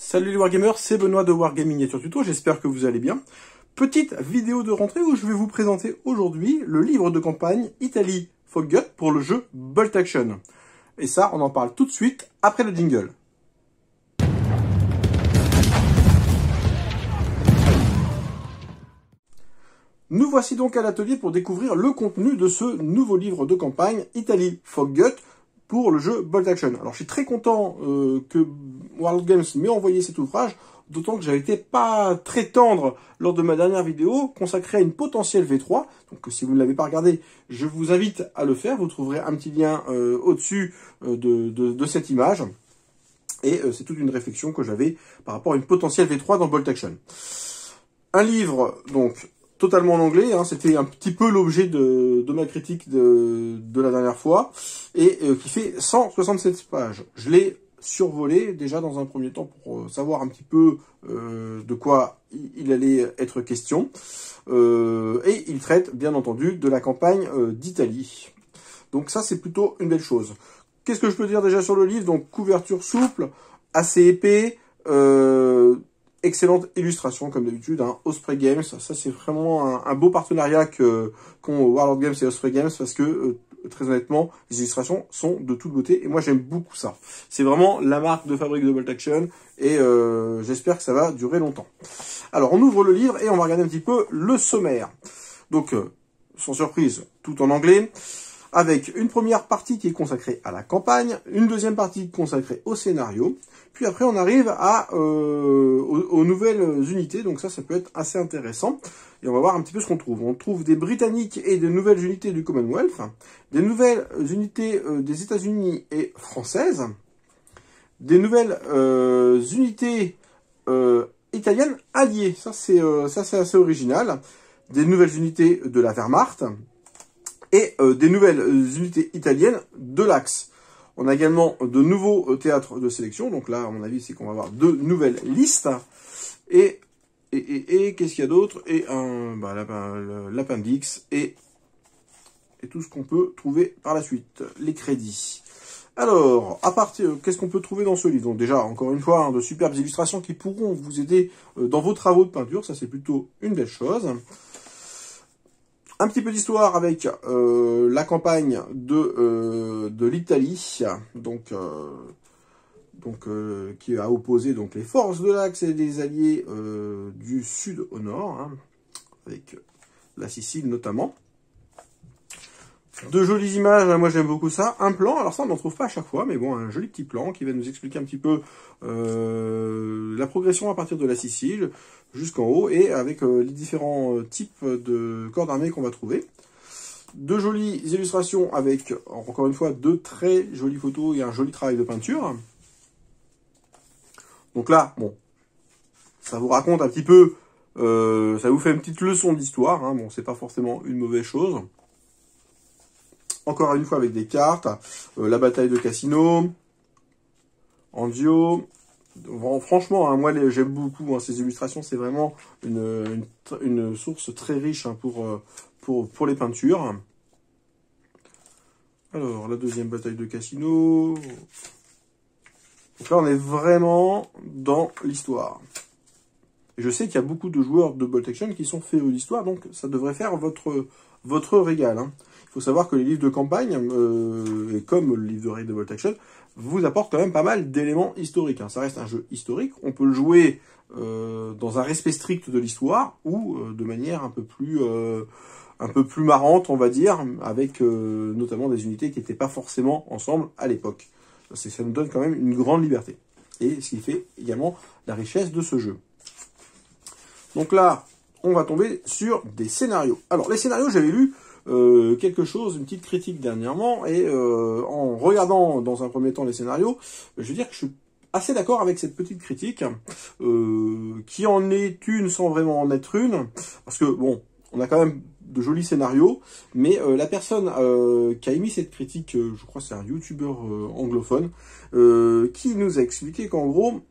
Salut les Wargamers, c'est Benoît de Wargaming Miniature Tuto, j'espère que vous allez bien. Petite vidéo de rentrée où je vais vous présenter aujourd'hui le livre de campagne Italy Foggut pour le jeu Bolt Action. Et ça, on en parle tout de suite après le jingle. Nous voici donc à l'atelier pour découvrir le contenu de ce nouveau livre de campagne Italy Foggut pour le jeu Bolt Action. Alors je suis très content que World Games m'ait envoyé cet ouvrage, d'autant que j'avais été pas très tendre lors de ma dernière vidéo consacrée à une potentielle V3. Donc si vous ne l'avez pas regardé, je vous invite à le faire. Vous trouverez un petit lien au-dessus de cette image. Et c'est toute une réflexion que j'avais par rapport à une potentielle V3 dans Bolt Action. Un livre donc totalement en anglais, hein, c'était un petit peu l'objet de ma critique de la dernière fois, et qui fait 167 pages. Je l'ai survolé déjà dans un premier temps pour savoir un petit peu de quoi il allait être question, et il traite bien entendu de la campagne d'Italie. Donc ça c'est plutôt une belle chose. Qu'est-ce que je peux dire déjà sur le livre? Donc couverture souple, assez épais, excellente illustration comme d'habitude, hein. Osprey Games, ça c'est vraiment un beau partenariat qu'ont Warlord Games et Osprey Games, parce que très honnêtement les illustrations sont de toute beauté et moi j'aime beaucoup ça. C'est vraiment la marque de fabrique de Bolt Action et j'espère que ça va durer longtemps. Alors on ouvre le livre et on va regarder un petit peu le sommaire. Donc sans surprise, tout en anglais, avec une première partie qui est consacrée à la campagne, une deuxième partie consacrée au scénario, puis après on arrive aux nouvelles unités, donc ça peut être assez intéressant, et on va voir un petit peu ce qu'on trouve. On trouve des Britanniques et de nouvelles unités du Commonwealth, des nouvelles unités des États-Unis et françaises, des nouvelles unités italiennes alliées, ça c'est assez original, des nouvelles unités de la Wehrmacht, et des nouvelles unités italiennes de l'Axe. On a également de nouveaux théâtres de sélection. Donc là, à mon avis, c'est qu'on va avoir deux nouvelles listes. Et qu'est-ce qu'il y a d'autre? Et l'appendix et tout ce qu'on peut trouver par la suite. Les crédits. Alors, à partir, qu'est-ce qu'on peut trouver dans ce livre? Donc déjà, encore une fois, hein, de superbes illustrations qui pourront vous aider dans vos travaux de peinture. Ça, c'est plutôt une belle chose. Un petit peu d'histoire avec la campagne de l'Italie, qui a opposé donc les forces de l'Axe et des alliés du sud au nord, hein, avec la Sicile notamment. De jolies images, moi j'aime beaucoup ça. Un plan, alors ça on n'en trouve pas à chaque fois, mais bon, un joli petit plan qui va nous expliquer un petit peu la progression à partir de la Sicile jusqu'en haut, et avec les différents types de corps d'armée qu'on va trouver. De jolies illustrations avec, encore une fois, de très jolies photos et un joli travail de peinture. Donc là, bon, ça vous raconte un petit peu, ça vous fait une petite leçon d'histoire, hein. Bon, c'est pas forcément une mauvaise chose. Encore une fois avec des cartes, la bataille de Cassino, Anzio. Bon, franchement, hein, moi j'aime beaucoup hein, ces illustrations, c'est vraiment une source très riche hein, pour les peintures. Alors, la deuxième bataille de Cassino. Donc là, on est vraiment dans l'histoire. Et je sais qu'il y a beaucoup de joueurs de Bolt Action qui sont faits d'histoire, donc ça devrait faire votre régal. Hein. Il faut savoir que les livres de campagne, et comme le livre de règles de Bolt Action, vous apportent quand même pas mal d'éléments historiques. Hein. Ça reste un jeu historique, on peut le jouer dans un respect strict de l'histoire, ou de manière un peu plus marrante, on va dire, avec notamment des unités qui n'étaient pas forcément ensemble à l'époque. Ça nous donne quand même une grande liberté. Et ce qui fait également la richesse de ce jeu. Donc là, on va tomber sur des scénarios. Alors, les scénarios, j'avais lu quelque chose, une petite critique dernièrement, et en regardant dans un premier temps les scénarios, je veux dire que je suis assez d'accord avec cette petite critique, qui en est une sans vraiment en être une, parce que bon, on a quand même de jolis scénarios, mais la personne qui a émis cette critique, je crois que c'est un youtubeur anglophone, qui nous a expliqué qu'en gros,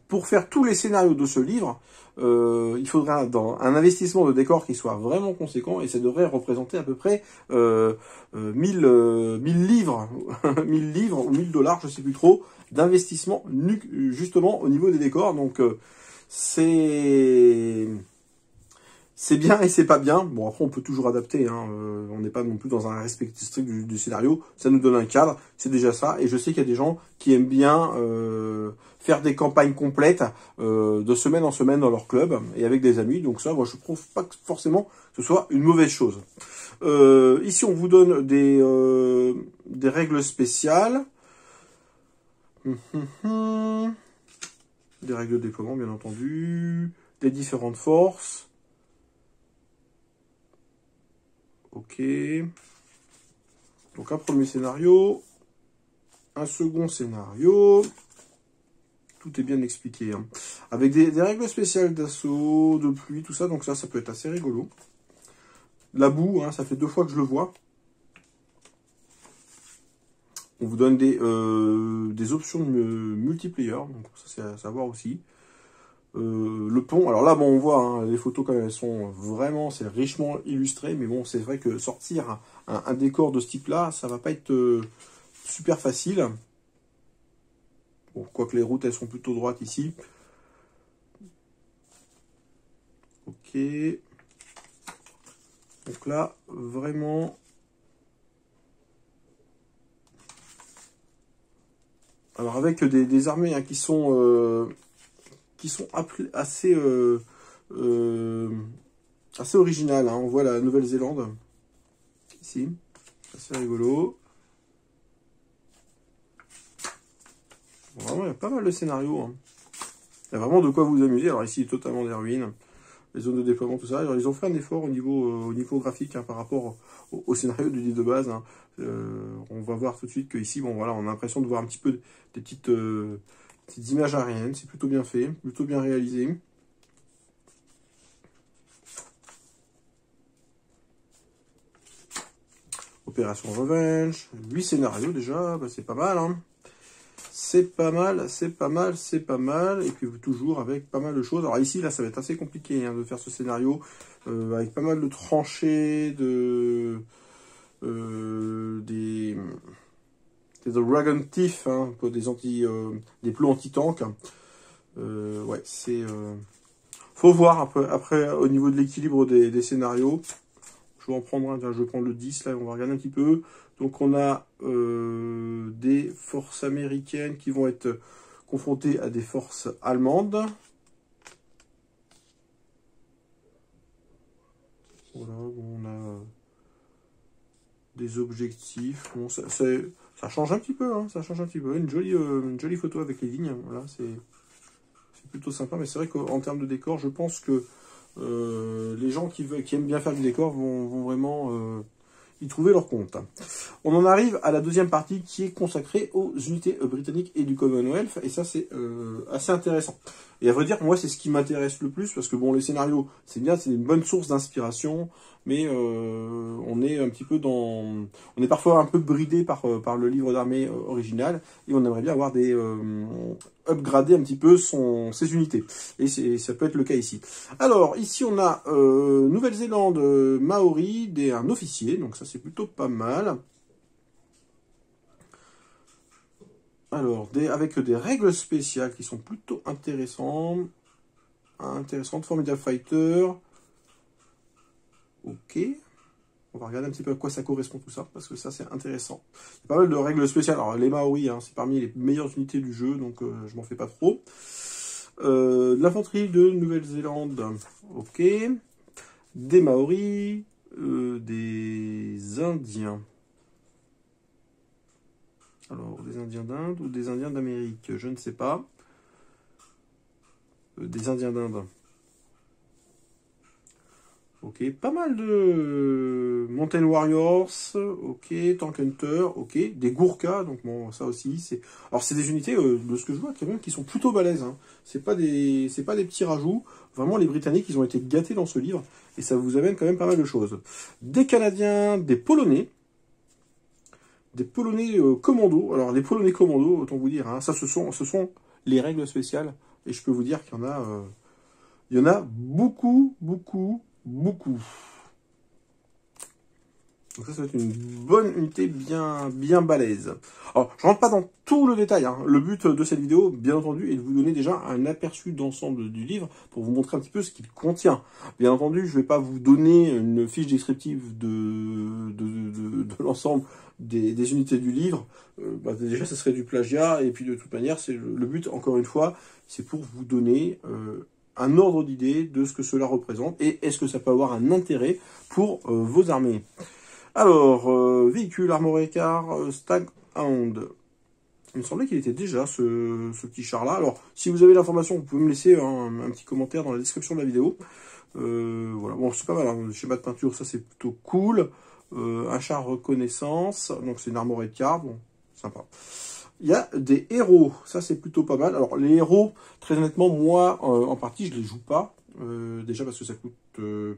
Pour faire tous les scénarios de ce livre, il faudra un investissement de décor qui soit vraiment conséquent, et ça devrait représenter à peu près 1000 livres, 1000 livres ou 1000 dollars, je sais plus trop, d'investissement justement au niveau des décors. Donc c'est bien et c'est pas bien. Bon, après, on peut toujours adapter. Hein. On n'est pas non plus dans un respect strict du scénario. Ça nous donne un cadre. C'est déjà ça. Et je sais qu'il y a des gens qui aiment bien faire des campagnes complètes de semaine en semaine dans leur club et avec des amis. Donc ça, moi, je trouve pas que forcément que ce soit une mauvaise chose. Ici, on vous donne des règles spéciales. Des règles de déploiement, bien entendu. Des différentes forces. Ok. Donc un premier scénario, un second scénario. Tout est bien expliqué. Hein. Avec des règles spéciales d'assaut, de pluie, tout ça. Donc ça peut être assez rigolo. La boue, hein, ça fait 2 fois que je le vois. On vous donne des options de multiplayer. Donc ça c'est à savoir aussi. Le pont, alors là, bon, on voit, hein, les photos quand même, elles sont vraiment, c'est richement illustré, mais bon, c'est vrai que sortir un décor de ce type-là, ça va pas être super facile. Bon, quoique les routes, elles sont plutôt droites ici. Ok. Donc là, vraiment... Alors avec des armées hein, qui sont assez originales. Hein. On voit la Nouvelle-Zélande ici, assez rigolo. Vraiment, il y a pas mal de scénarios. Hein. Il y a vraiment de quoi vous amuser. Alors ici, totalement des ruines, les zones de déploiement, tout ça. Alors, ils ont fait un effort au niveau graphique hein, par rapport au scénario du livre de base. Hein. On va voir tout de suite que ici, bon voilà, on a l'impression de voir un petit peu des petites images aériennes. C'est plutôt bien fait, plutôt bien réalisé. Opération Revenge, 8 scénarios déjà, bah c'est pas mal. Hein. C'est pas mal, c'est pas mal, c'est pas mal. Et puis toujours avec pas mal de choses. Alors ici, là, ça va être assez compliqué hein, de faire ce scénario. Avec pas mal de tranchées, des Dragon Thief, hein, des plots anti-tank. Ouais, c'est... Faut voir après au niveau de l'équilibre des scénarios. Je vais en prendre un, je vais prendre le 10, là, on va regarder un petit peu. Donc on a des forces américaines qui vont être confrontées à des forces allemandes. Voilà, bon, on a des objectifs. Bon, ça change un petit peu, hein, ça change un petit peu. Une jolie photo avec les lignes, voilà, c'est plutôt sympa. Mais c'est vrai qu'en termes de décor, je pense que les gens qui aiment bien faire du décor vont vraiment y trouver leur compte. On en arrive à la deuxième partie qui est consacrée aux unités britanniques et du Commonwealth, et ça c'est assez intéressant. Et à vrai dire, moi c'est ce qui m'intéresse le plus, parce que bon, les scénarios, c'est bien, c'est une bonne source d'inspiration, mais on est un petit peu on est parfois un peu bridé par le livre d'armée original, et on aimerait bien avoir upgrader un petit peu ses unités. Et ça peut être le cas ici. Alors, ici on a Nouvelle-Zélande, Maori, un officier, donc ça c'est plutôt pas mal. Alors, avec des règles spéciales qui sont plutôt intéressantes. Formidable Fighter. Ok. On va regarder un petit peu à quoi ça correspond tout ça, parce que ça c'est intéressant. Il y a pas mal de règles spéciales. Alors les Maoris, hein, c'est parmi les meilleures unités du jeu, donc je m'en fais pas trop. De l'infanterie de Nouvelle-Zélande, ok. Des Maoris, des Indiens. Alors, des Indiens d'Inde ou des Indiens d'Amérique, je ne sais pas. Des Indiens d'Inde. Ok, pas mal de Mountain Warriors, ok, Tank Hunter, ok, des Gourkhas, donc bon, ça aussi, c'est... Alors c'est des unités, de ce que je vois, quand même, qui sont plutôt balèzes, hein. C'est pas des petits rajouts, vraiment les Britanniques, ils ont été gâtés dans ce livre, et ça vous amène quand même pas mal de choses. Des Canadiens, des Polonais commando, alors les Polonais commando, autant vous dire, hein, ça ce sont les règles spéciales. Et je peux vous dire qu'il y en a beaucoup, beaucoup, beaucoup. Donc ça va être une bonne unité bien balèze. Alors, je rentre pas dans tout le détail. Hein. Le but de cette vidéo, bien entendu, est de vous donner déjà un aperçu d'ensemble du livre pour vous montrer un petit peu ce qu'il contient. Bien entendu, je vais pas vous donner une fiche descriptive de l'ensemble des unités du livre. Déjà, ça serait du plagiat. Et puis, de toute manière, c'est le but, encore une fois, c'est pour vous donner un ordre d'idée de ce que cela représente et est-ce que ça peut avoir un intérêt pour vos armées. Alors, véhicule armoré car Staghound. Il me semblait qu'il était déjà ce petit char-là. Alors, si vous avez l'information, vous pouvez me laisser un petit commentaire dans la description de la vidéo. Voilà, bon, c'est pas mal, hein. Le schéma de peinture, ça c'est plutôt cool. Un char reconnaissance, donc c'est une armorée de car, bon, sympa. Il y a des héros, ça c'est plutôt pas mal. Alors, les héros, très honnêtement, moi, en partie, je les joue pas. Déjà parce que ça coûte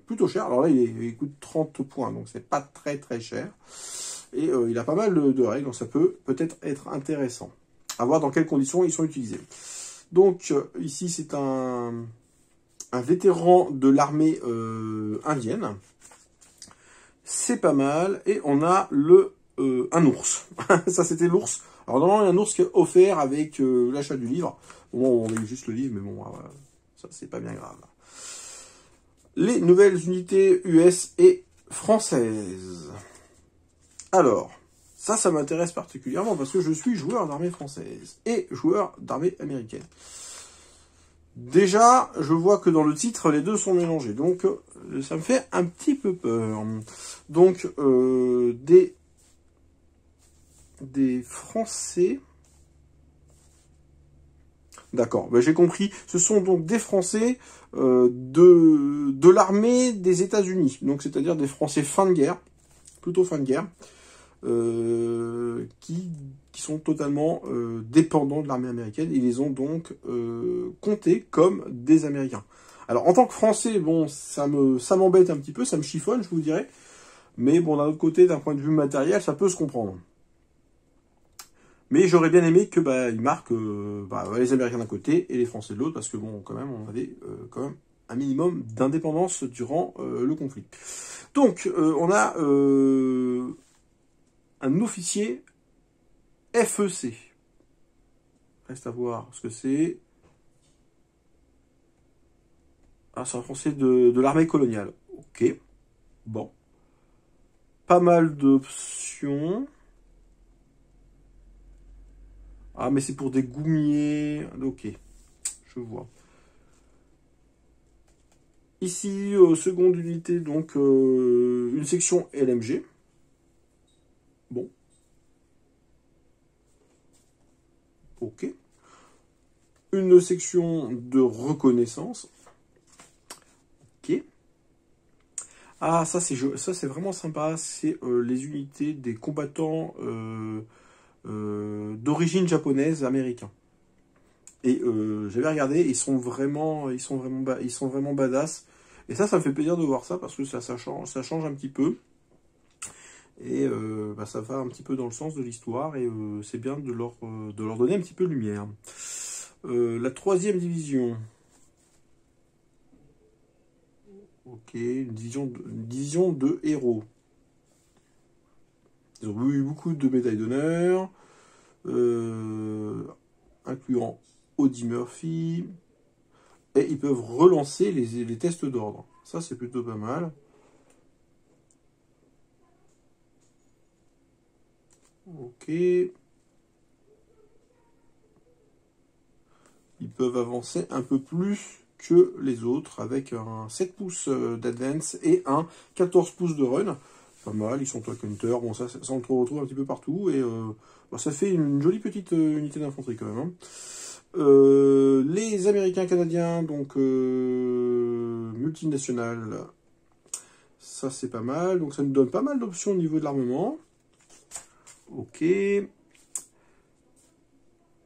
plutôt cher. Alors là, il coûte 30 points, donc c'est pas très très cher. Et il a pas mal de règles, donc ça peut peut-être être intéressant. À voir dans quelles conditions ils sont utilisés. Donc ici, c'est un vétéran de l'armée indienne. C'est pas mal. Et on a un ours. Ça, c'était l'ours. Alors normalement, il y a un ours qui est offert avec l'achat du livre. Bon, on a eu juste le livre, mais bon, ça, c'est pas bien grave. Les nouvelles unités US et françaises. Alors, ça m'intéresse particulièrement parce que je suis joueur d'armée française et joueur d'armée américaine. Déjà, je vois que dans le titre, les deux sont mélangés. Donc, ça me fait un petit peu peur. Donc, des Français... D'accord, ben, j'ai compris. Ce sont donc des Français de l'armée des États-Unis. Donc, c'est-à-dire des Français fin de guerre, plutôt fin de guerre, qui sont totalement dépendants de l'armée américaine. Ils les ont donc comptés comme des Américains. Alors, en tant que Français, bon, ça m'embête un petit peu, ça me chiffonne, je vous dirais. Mais bon, d'un autre côté, d'un point de vue matériel, ça peut se comprendre. Mais j'aurais bien aimé que ils marquent les Américains d'un côté et les Français de l'autre, parce que bon, quand même, on avait quand même un minimum d'indépendance durant le conflit. Donc, on a un officier FEC. Reste à voir ce que c'est. Ah, c'est un Français de l'armée coloniale. Ok. Bon. Pas mal d'options. Ah, mais c'est pour des goumiers. Ok, je vois. Ici, seconde unité, donc une section LMG. Bon. Ok. Une section de reconnaissance. Ok. Ah, ça c'est vraiment sympa. C'est les unités des combattants... d'origine japonaise américain. Et j'avais regardé, ils sont vraiment badass. Et ça me fait plaisir de voir ça parce que ça change un petit peu. Et ça va un petit peu dans le sens de l'histoire et c'est bien de leur donner un petit peu de lumière. La 3e division. Ok, une division de héros. Ils ont eu beaucoup de médailles d'honneur, incluant Audie Murphy, et ils peuvent relancer les tests d'ordre. Ça, c'est plutôt pas mal. Ok. Ils peuvent avancer un peu plus que les autres, avec un 7 pouces d'advance et un 14 pouces de run. Pas mal, ils sont talk hunter, bon ça on le retrouve un petit peu partout, et ça fait une jolie petite unité d'infanterie quand même. Hein. Les Américains canadiens, donc multinationales, ça c'est pas mal, donc ça nous donne pas mal d'options au niveau de l'armement. Ok.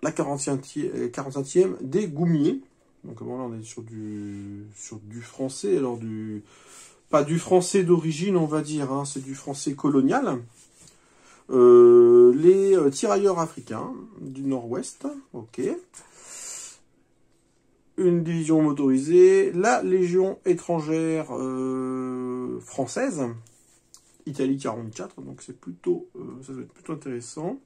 La 45e des goumiers, donc bon, là on est sur du français, alors pas du français d'origine, on va dire, hein, c'est du français colonial. Les tirailleurs africains du nord-ouest, ok. une division motorisée, la Légion étrangère française, Italie 44, donc c'est plutôt, ça doit être plutôt intéressant.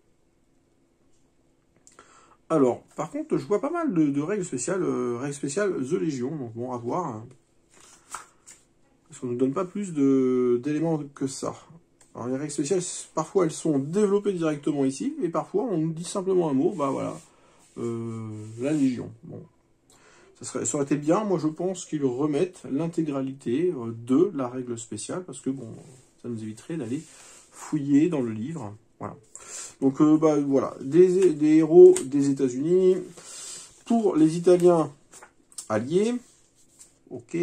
Alors, par contre, je vois pas mal de règles spéciales The Légion, donc bon, à voir. Hein. Parce qu'on ne nous donne pas plus d'éléments que ça. Alors, les règles spéciales, parfois, elles sont développées directement ici, et parfois, on nous dit simplement un mot, bah voilà, la Légion. Bon. Ça aurait été bien, moi je pense qu'ils remettent l'intégralité de la règle spéciale, parce que bon, ça nous éviterait d'aller fouiller dans le livre. Voilà. Donc bah, voilà, des héros des États-Unis. Pour les Italiens alliés, ok.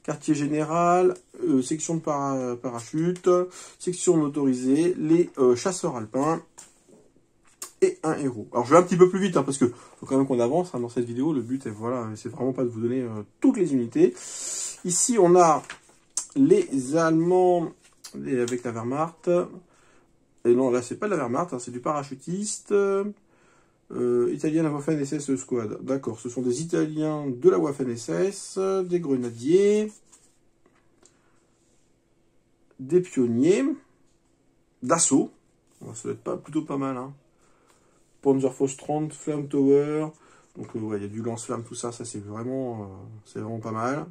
Quartier général, section de parachute, section motorisée, les chasseurs alpins. Et un héros. Alors je vais un petit peu plus vite, hein, parce que faut quand même qu'on avance hein, dans cette vidéo. Le but est voilà, c'est vraiment pas de vous donner toutes les unités. Ici on a les Allemands avec la Wehrmacht. Et non, là c'est pas de la Wehrmacht, hein, c'est du parachutiste. Italien, la Waffen-SS Squad. D'accord, ce sont des Italiens de la Waffen-SS, des grenadiers, des pionniers, d'assaut. Ça doit être plutôt pas mal, hein. Panzerfaust 30, Flame Tower. Donc ouais, il y a du lance-flamme, tout ça, c'est vraiment pas mal.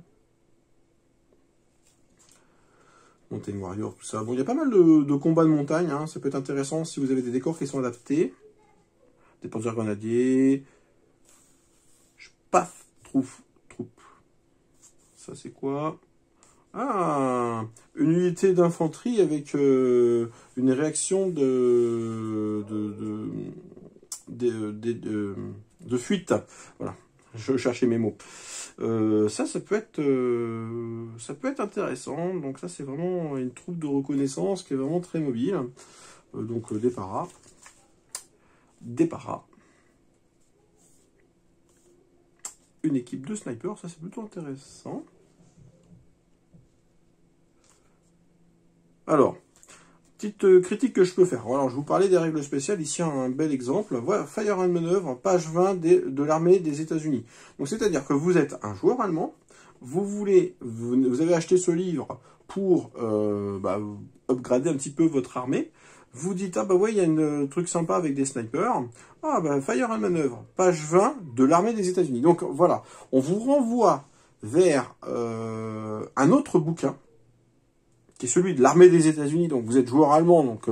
Mountain Warrior, tout ça. Bon, il y a pas mal de combats de montagne, hein. Ça peut être intéressant si vous avez des décors qui sont adaptés. Des Panzer Grenadiers. Paf, troupe. Ça c'est quoi? Ah, une unité d'infanterie avec une réaction de fuite. Voilà, je cherchais mes mots. Ça peut être intéressant. Donc ça, c'est vraiment une troupe de reconnaissance qui est vraiment très mobile. Donc des paras. Une équipe de snipers, ça c'est plutôt intéressant. Alors, petite critique que je peux faire. Alors, je vous parlais des règles spéciales. Ici, un bel exemple. Voilà, Fire and Maneuver, page 20 de l'armée des États-Unis. Donc, c'est-à-dire que vous êtes un joueur allemand. Vous avez acheté ce livre pour upgrader un petit peu votre armée. Vous dites, ah bah ouais, il y a un truc sympa avec des snipers. Ah bah, Fire and Maneuver, page 20 de l'armée des États-Unis. Donc, voilà. On vous renvoie vers un autre bouquin, qui est celui de l'armée des États-Unis. Donc vous êtes joueur allemand, donc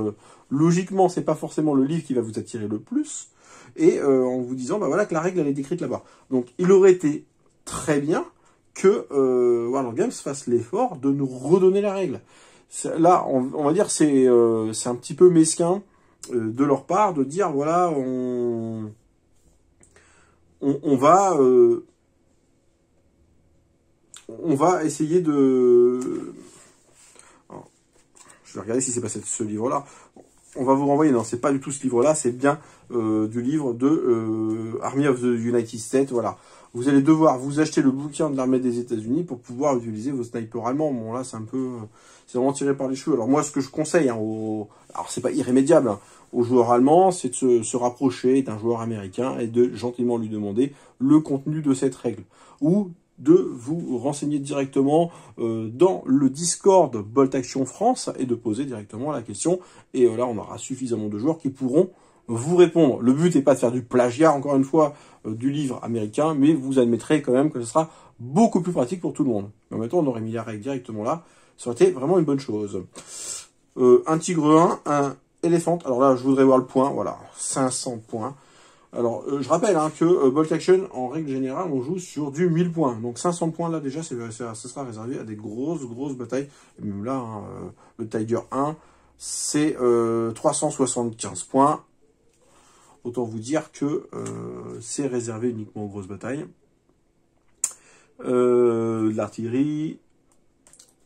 logiquement c'est pas forcément le livre qui va vous attirer le plus, et en vous disant bah voilà que la règle elle est décrite là-bas. Donc il aurait été très bien que Warlord Games fasse l'effort de nous redonner la règle. Là on va dire c'est un petit peu mesquin de leur part de dire voilà on va essayer de... Je vais regarder si c'est pas ce livre-là. On va vous renvoyer. Non, c'est pas du tout ce livre-là. C'est bien du livre de Army of the United States. Voilà. Vous allez devoir vous acheter le bouquin de l'armée des États-Unis pour pouvoir utiliser vos snipers allemands. Bon, là, c'est un peu... c'est vraiment tiré par les cheveux. Alors, moi, ce que je conseille, hein, alors, c'est pas irrémédiable, hein, aux joueurs allemands, c'est de se rapprocher d'un joueur américain et de gentiment lui demander le contenu de cette règle. Ou de vous renseigner directement dans le Discord Bolt Action France et de poser directement la question. Et là, on aura suffisamment de joueurs qui pourront vous répondre. Le but n'est pas de faire du plagiat, encore une fois, du livre américain, mais vous admettrez quand même que ce sera beaucoup plus pratique pour tout le monde. Mais en même temps, on aurait mis la règle directement là. Ça aurait été vraiment une bonne chose. Un tigre 1, un éléphant. Alors là, je voudrais voir le point. Voilà, 500 points. Alors, je rappelle hein, que Bolt Action, en règle générale, on joue sur du 1000 points. Donc 500 points, là, déjà, ça sera réservé à des grosses batailles. Et même là, hein, le Tiger 1, c'est 375 points. Autant vous dire que c'est réservé uniquement aux grosses batailles. De l'artillerie,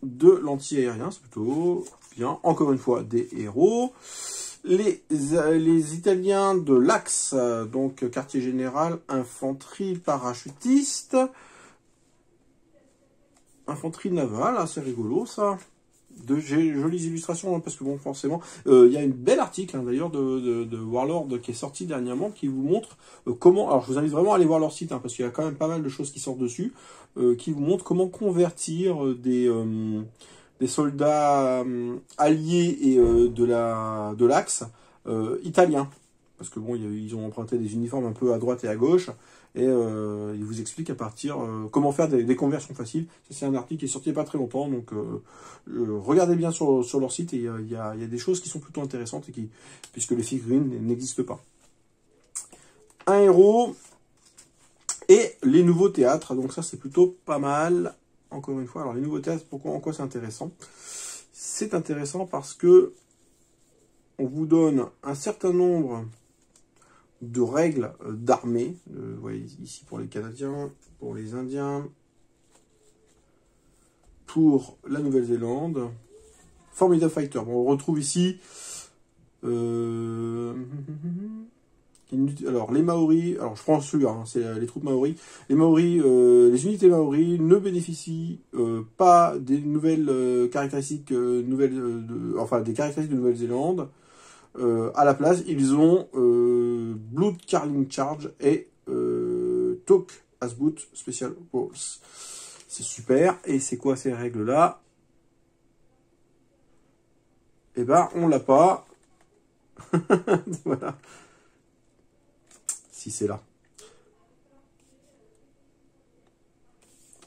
de l'anti-aérien, c'est plutôt bien. Encore une fois, des héros. Les Italiens de l'Axe, donc quartier général, infanterie parachutiste, infanterie navale, c'est rigolo ça. de jolies illustrations, hein, parce que bon, forcément, il y a une belle article, hein, d'ailleurs, de Warlord qui est sorti dernièrement, qui vous montre comment, alors je vous invite vraiment à aller voir leur site, hein, parce qu'il y a quand même pas mal de choses qui sortent dessus, qui vous montrent comment convertir des soldats alliés et de l'Axe italiens. Parce que bon, ils ont emprunté des uniformes un peu à droite et à gauche, et ils vous expliquent à partir comment faire des conversions faciles. C'est un article qui est sorti il n'y a pas très longtemps, donc regardez bien sur leur site, et il y a des choses qui sont plutôt intéressantes, et puisque les figurines n'existent pas. Un héros et les nouveaux théâtres, donc ça c'est plutôt pas mal. Encore une fois, alors les nouveaux théâtres, en quoi c'est intéressant? C'est intéressant parce que on vous donne un certain nombre de règles d'armée. Vous voyez ici pour les Canadiens, pour les Indiens, pour la Nouvelle-Zélande. Formidable Fighter. Bon, on retrouve ici alors les Maoris, alors je prends celui-là, hein, c'est les troupes Maoris. Les Maoris, les unités Maoris ne bénéficient pas des nouvelles caractéristiques enfin des caractéristiques de Nouvelle-Zélande. À la place, ils ont Blood Carling Charge et Talk as Boot Special Rules. C'est super. Et c'est quoi ces règles-là? Eh ben, on l'a pas. Voilà. Si c'est là.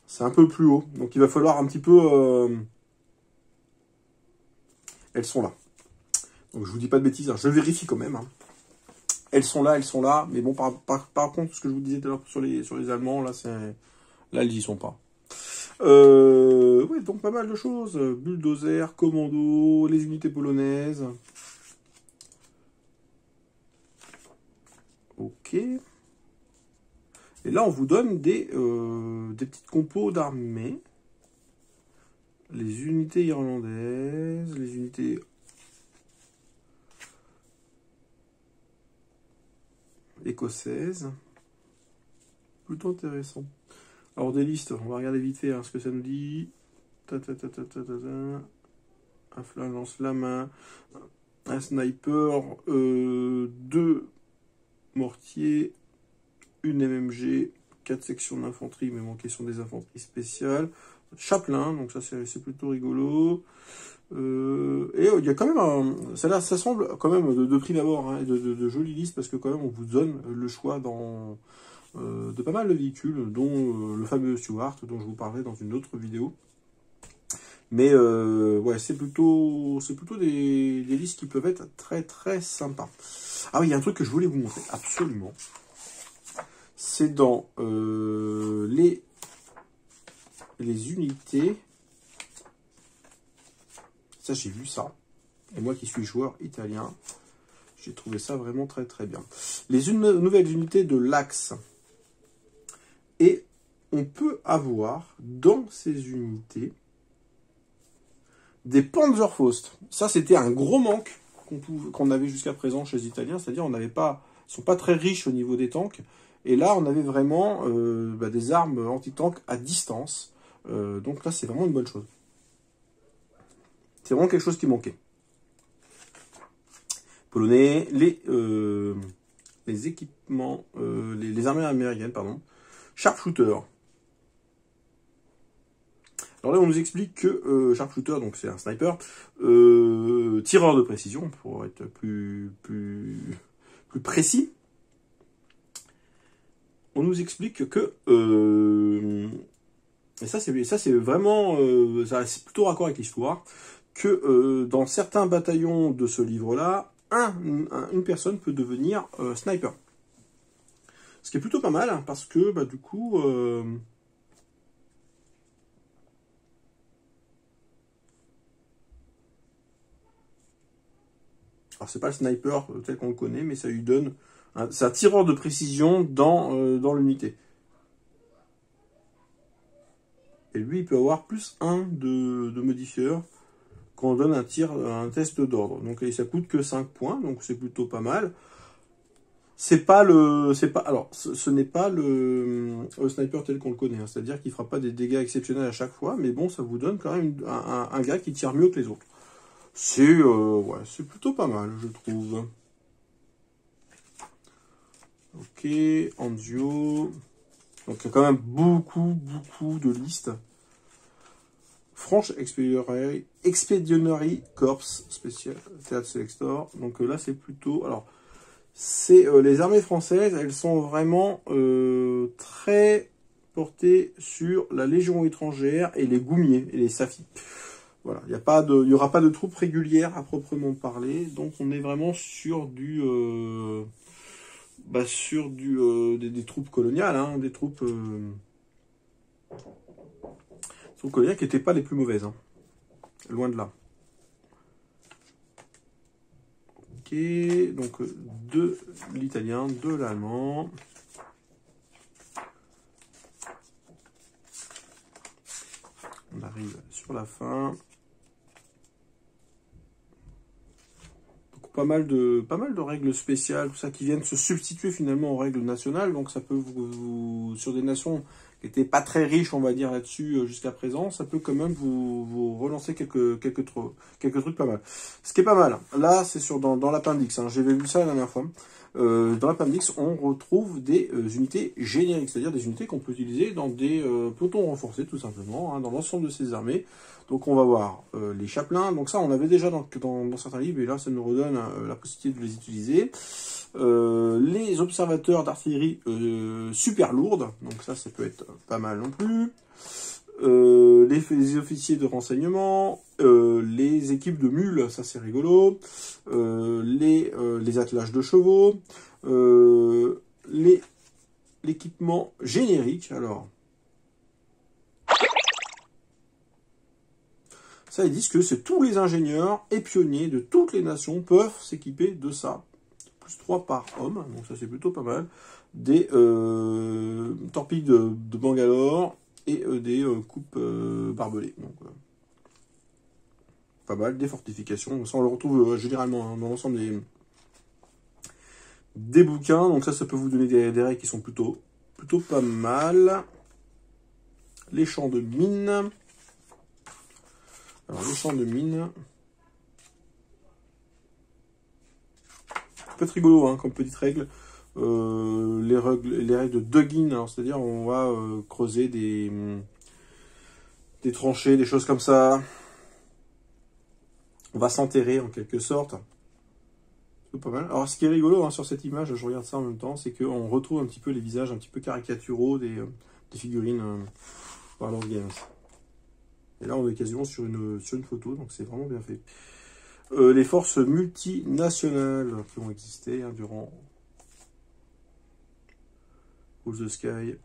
C'est un peu plus haut. Donc il va falloir un petit peu... Elles sont là. Donc je vous dis pas de bêtises, hein. Je vérifie quand même. Hein. Elles sont là. Mais bon, par contre, ce que je vous disais tout à l'heure sur les Allemands, là, elles y sont pas. Oui, donc pas mal de choses. Bulldozer, commando, les unités polonaises. Ok. Et là, on vous donne des petites compos d'armée. Les unités irlandaises, les unités écossaises. Plutôt intéressant. Alors des listes, on va regarder vite fait hein, ce que ça nous dit. Un flingue lance-flamme, un sniper, 2 mortiers, une MMG, 4 sections d'infanterie, mais en question des infanteries spéciales. Chaplain, donc ça c'est plutôt rigolo. Et il y a quand même ça semble quand même de prime abord, hein, de jolies listes, parce que quand même on vous donne le choix de pas mal de véhicules, dont le fameux Stuart, dont je vous parlais dans une autre vidéo. Mais ouais, c'est plutôt des listes qui peuvent être très très sympas. Ah oui, il y a un truc que je voulais vous montrer, absolument. C'est dans les unités. Ça, j'ai vu ça. Et moi qui suis joueur italien, j'ai trouvé ça vraiment très très bien. Les nouvelles unités de l'Axe. Et on peut avoir dans ces unités des Panzerfaust. Ça, c'était un gros manque qu'on avait jusqu'à présent chez les Italiens. C'est-à-dire, ils ne sont pas très riches au niveau des tanks. Et là, on avait vraiment des armes anti-tank à distance. Donc là, c'est vraiment une bonne chose. C'est vraiment quelque chose qui manquait. Polonais, les équipements, les armées américaines, pardon. Sharpshooter. Alors là, on nous explique que Sharpshooter, donc c'est un sniper, tireur de précision, pour être plus précis. On nous explique que et ça c'est vraiment c'est plutôt raccord avec l'histoire, que dans certains bataillons de ce livre-là, une personne peut devenir sniper. Ce qui est plutôt pas mal, hein, parce que bah, du coup... alors c'est pas le sniper tel qu'on le connaît, mais ça lui donne... c'est un tireur de précision dans l'unité. Et lui, il peut avoir plus 1 de modifieur quand on donne un test d'ordre. Donc ça coûte que 5 points, donc c'est plutôt pas mal. Alors, ce n'est pas le sniper tel qu'on le connaît, hein. C'est-à-dire qu'il fera pas des dégâts exceptionnels à chaque fois, mais bon, ça vous donne quand même un gars qui tire mieux que les autres. Ouais, c'est plutôt pas mal, je trouve. Ok, Anzio. Donc, il y a quand même beaucoup de listes. French Expeditionary Corps Special Theatre Selector. Donc là, c'est plutôt... Alors, c'est les armées françaises, elles sont vraiment très portées sur la Légion étrangère et les Goumiers et les Safis. Voilà, il y aura pas de troupes régulières à proprement parler, donc on est vraiment sur des troupes coloniales, hein, des troupes coloniales qui n'étaient pas les plus mauvaises, hein. Loin de là. Ok, donc de l'italien, de l'allemand. On arrive sur la fin. Donc pas mal de règles spéciales, tout ça qui viennent se substituer finalement aux règles nationales. Donc ça peut vous sur des nations qui n'étaient pas très riches, on va dire là-dessus jusqu'à présent, ça peut quand même vous relancer quelques trucs pas mal. Ce qui est pas mal, là c'est dans l'appendix, hein, j'avais vu ça la dernière fois. Dans l'appendix, on retrouve des unités génériques, c'est-à-dire des unités qu'on peut utiliser dans des pelotons renforcés, tout simplement, hein, dans l'ensemble de ces armées. Donc on va voir les chapelains, donc ça on avait déjà dans certains livres, et là ça nous redonne la possibilité de les utiliser. Les observateurs d'artillerie super lourdes, donc ça peut être pas mal non plus. Les officiers de renseignement, les équipes de mules, ça c'est rigolo, les attelages de chevaux, l'équipement générique, alors ça ils disent que c'est tous les ingénieurs et pionniers de toutes les nations peuvent s'équiper de ça, plus 3 par homme, donc ça c'est plutôt pas mal, des torpilles de Bangalore, et des coupes barbelées. Donc, pas mal, des fortifications. Ça, on le retrouve généralement hein, dans l'ensemble des bouquins. Donc ça peut vous donner des règles qui sont plutôt pas mal. Les champs de mines. Alors, les champs de mines. Ça peut être rigolo, hein, comme petite règle. Les règles de dugging, c'est-à-dire on va creuser des tranchées, des choses comme ça. On va s'enterrer en quelque sorte. C'est pas mal. Alors ce qui est rigolo hein, sur cette image, je regarde ça en même temps, c'est qu'on retrouve un petit peu les visages un petit peu caricaturaux des figurines Warlord Games. Et là on est quasiment sur une photo, donc c'est vraiment bien fait. Les forces multinationales qui ont existé hein, durant the Sky.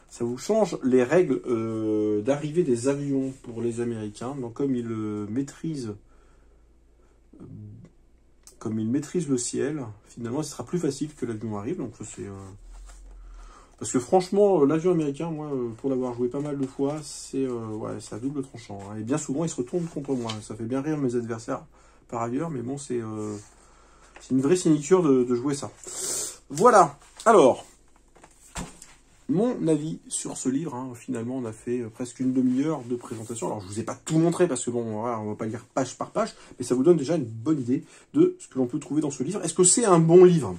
Ça vous change les règles d'arrivée des avions pour les Américains. Donc comme ils maîtrisent le ciel, finalement ce sera plus facile que l'avion arrive. Donc ça c'est parce que franchement l'avion américain, moi pour l'avoir joué pas mal de fois, c'est à double tranchant. Hein. Et bien souvent il se retourne contre moi. Ça fait bien rire mes adversaires par ailleurs, mais bon c'est une vraie sinécure de jouer ça. Voilà. Alors. Mon avis sur ce livre, hein, finalement on a fait presque une demi-heure de présentation. Alors je vous ai pas tout montré parce que bon, voilà, on va pas lire page par page, mais ça vous donne déjà une bonne idée de ce que l'on peut trouver dans ce livre. Est-ce que c'est un bon livre ?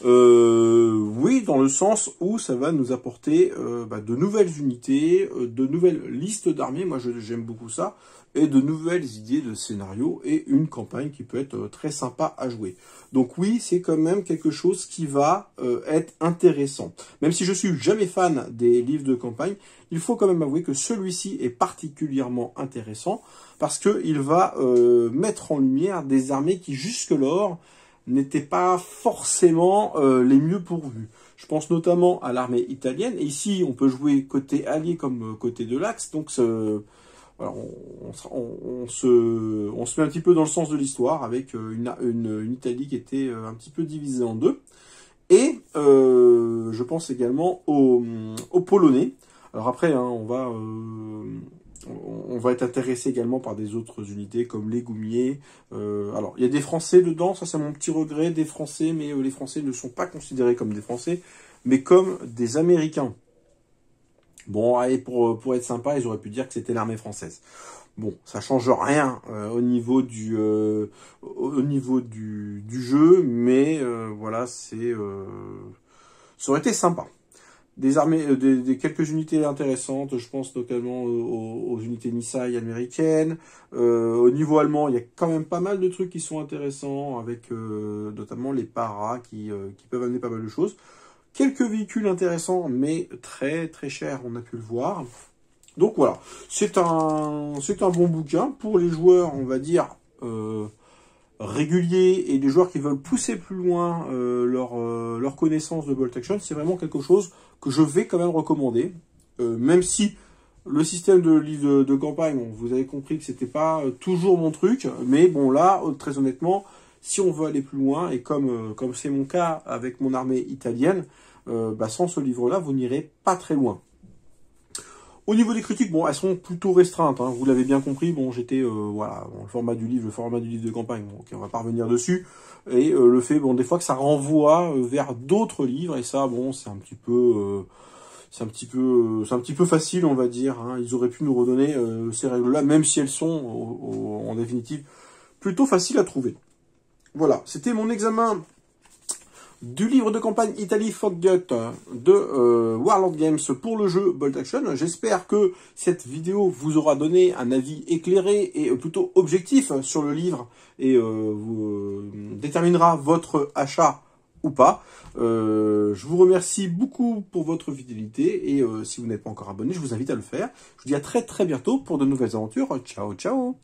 Oui, dans le sens où ça va nous apporter de nouvelles unités, de nouvelles listes d'armées, moi j'aime beaucoup ça, et de nouvelles idées de scénario et une campagne qui peut être très sympa à jouer. Donc oui, c'est quand même quelque chose qui va être intéressant. Même si je suis jamais fan des livres de campagne, il faut quand même avouer que celui-ci est particulièrement intéressant parce qu'il va mettre en lumière des armées qui jusque-lors n'étaient pas forcément les mieux pourvues. Je pense notamment à l'armée italienne. Et ici, on peut jouer côté allié comme côté de l'Axe. Donc, voilà, on se met un petit peu dans le sens de l'histoire avec une Italie qui était un petit peu divisée en deux. Et je pense également aux Polonais. Alors après, hein, on va on va être intéressé également par des autres unités comme les Goumiers. Alors, il y a des Français dedans, ça c'est mon petit regret, des Français, mais les Français ne sont pas considérés comme des Français, mais comme des Américains. Bon, allez, pour être sympa, ils auraient pu dire que c'était l'armée française. Bon, ça change rien au niveau du jeu, mais voilà, ça aurait été sympa. Des armées, des quelques unités intéressantes, je pense notamment aux unités Nisei américaines. Au niveau allemand, il y a quand même pas mal de trucs qui sont intéressants, avec notamment les paras qui peuvent amener pas mal de choses. Quelques véhicules intéressants, mais très très chers, on a pu le voir. Donc voilà, c'est un bon bouquin pour les joueurs, on va dire, réguliers et les joueurs qui veulent pousser plus loin leur connaissance de Bolt Action. C'est vraiment quelque chose que je vais quand même recommander, même si le système de livre de campagne, bon, vous avez compris que c'était pas toujours mon truc, mais bon là, très honnêtement, si on veut aller plus loin, et comme c'est mon cas avec mon armée italienne, sans ce livre-là, vous n'irez pas très loin. Au niveau des critiques, bon, elles sont plutôt restreintes, hein, vous l'avez bien compris. Bon, j'étais, voilà, bon, le format du livre de campagne, bon, ok, on va pas revenir dessus. Et le fait, bon, des fois que ça renvoie vers d'autres livres, et ça, bon, c'est un petit peu facile, on va dire. Hein. Ils auraient pu nous redonner ces règles-là, même si elles sont, en définitive, plutôt faciles à trouver. Voilà, c'était mon examen du livre de campagne Italy Foggut de Warlord Games pour le jeu Bolt Action. J'espère que cette vidéo vous aura donné un avis éclairé et plutôt objectif sur le livre et vous déterminera votre achat ou pas. Je vous remercie beaucoup pour votre fidélité et si vous n'êtes pas encore abonné, je vous invite à le faire. Je vous dis à très très bientôt pour de nouvelles aventures. Ciao, ciao!